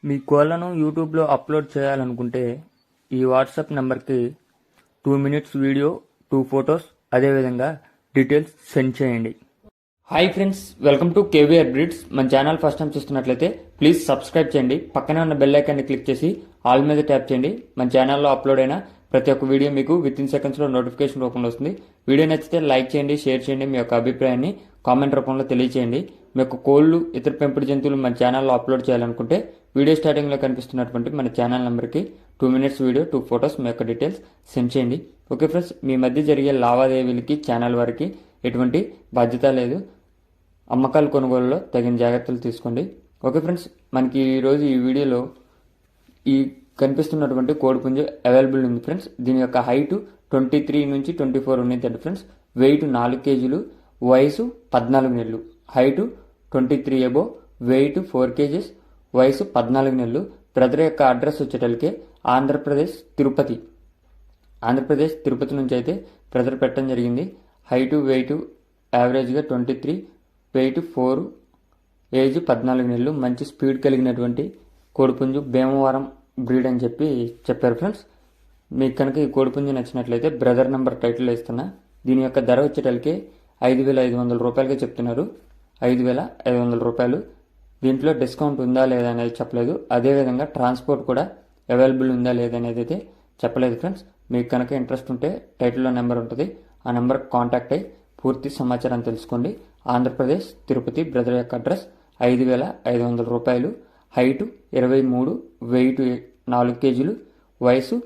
మీ కోళ్లను యూట్యూబ్లో అప్లోడ్ చేయాలనుకుంటే ఈ వాట్సాప్ నెంబర్కి 2 minutes వీడియో, 2 photos, అదేవిధంగా డీటెయిల్స్ సెండ్ చేయండి. Hi friends, welcome to KVR breeds. మన ఛానల్ ఫస్ట్ టైం చూస్తున్నట్లయితే ప్లీజ్ సబ్స్క్రైబ్ చేయండి. పక్కనే ఉన్న బెల్ ఐకాన్ని క్లిక్ చేసి ఆల్ మీద ట్యాప్ చేయండి. మన ఛానల్లో అప్లోడ్ అయిన ప్రతి ఒక్క వీడియో మీకు విత్ సెకండ్స్లో నోటిఫికేషన్ రూపంలో వస్తుంది. వీడియో నచ్చితే లైక్ చేయండి, షేర్ చేయండి. మీ యొక్క అభిప్రాయాన్ని కామెంట్ రూపంలో తెలియచేయండి. మీ యొక్క కోళ్ళు, ఇతర పెంపుడు జంతువులు మన ఛానల్లో అప్లోడ్ చేయాలనుకుంటే వీడియో స్టార్టింగ్లో కనిపిస్తున్నటువంటి మన ఛానల్ నెంబర్కి 2 minutes వీడియో, 2 photos మీ యొక్క డీటెయిల్స్ సెండ్ చేయండి. ఓకే ఫ్రెండ్స్, మీ మధ్య జరిగే లావాదేవీలకి ఛానల్ వారికి ఎటువంటి బాధ్యత లేదు. అమ్మకాలు కొనుగోలులో తగిన జాగ్రత్తలు తీసుకోండి. ఓకే ఫ్రెండ్స్, మనకి ఈరోజు ఈ వీడియోలో ఈ కనిపిస్తున్నటువంటి కోడిపుంజు అవైలబుల్ ఉంది ఫ్రెండ్స్. దీని యొక్క హైట్ 23 నుంచి 24 ఉన్నది ఫ్రెండ్స్. వెయిట్ 4 kgs, వయసు 14 నెలలు. హైట్ 23 above, వెయిట్ 4 kgs, వయసు 14 నెలలు. బ్రదర్ యొక్క అడ్రస్ వచ్చేటప్పటికే ఆంధ్రప్రదేశ్ తిరుపతి నుంచి అయితే బ్రదర్ పెట్టడం జరిగింది. హైటు, వెయిట్ యావరేజ్గా 23, వెయిట్ 4, ఏజ్ 14 నెలలు. మంచి స్పీడ్ కలిగినటువంటి కోడిపుంజు, భీమవరం బ్రీడ్ అని చెప్పారు ఫ్రెండ్స్. మీకు కనుక ఈ కోడిపుంజు నచ్చినట్లయితే బ్రదర్ నెంబర్ టైటిల్ ఇస్తున్నా. దీని యొక్క ధర వచ్చేటప్పటికే 5,500 రూపాయలుగా చెప్తున్నారు. 5,500 రూపాయలు. దీంట్లో డిస్కౌంట్ ఉందా లేదా అనేది చెప్పలేదు. అదేవిధంగా ట్రాన్స్పోర్ట్ కూడా అవైలబుల్ ఉందా లేదా అనేది అయితే చెప్పలేదు ఫ్రెండ్స్. మీకు కనుక ఇంట్రెస్ట్ ఉంటే టైటిల్లో నెంబర్ ఉంటుంది. ఆ నెంబర్కి కాంటాక్ట్ అయ్యి పూర్తి సమాచారం తెలుసుకోండి. ఆంధ్రప్రదేశ్ తిరుపతి. బ్రదర్ యొక్క అడ్రస్ 5,500 రూపాయలు. హైటు 23, వెయిట్ 4 kgs, వయసు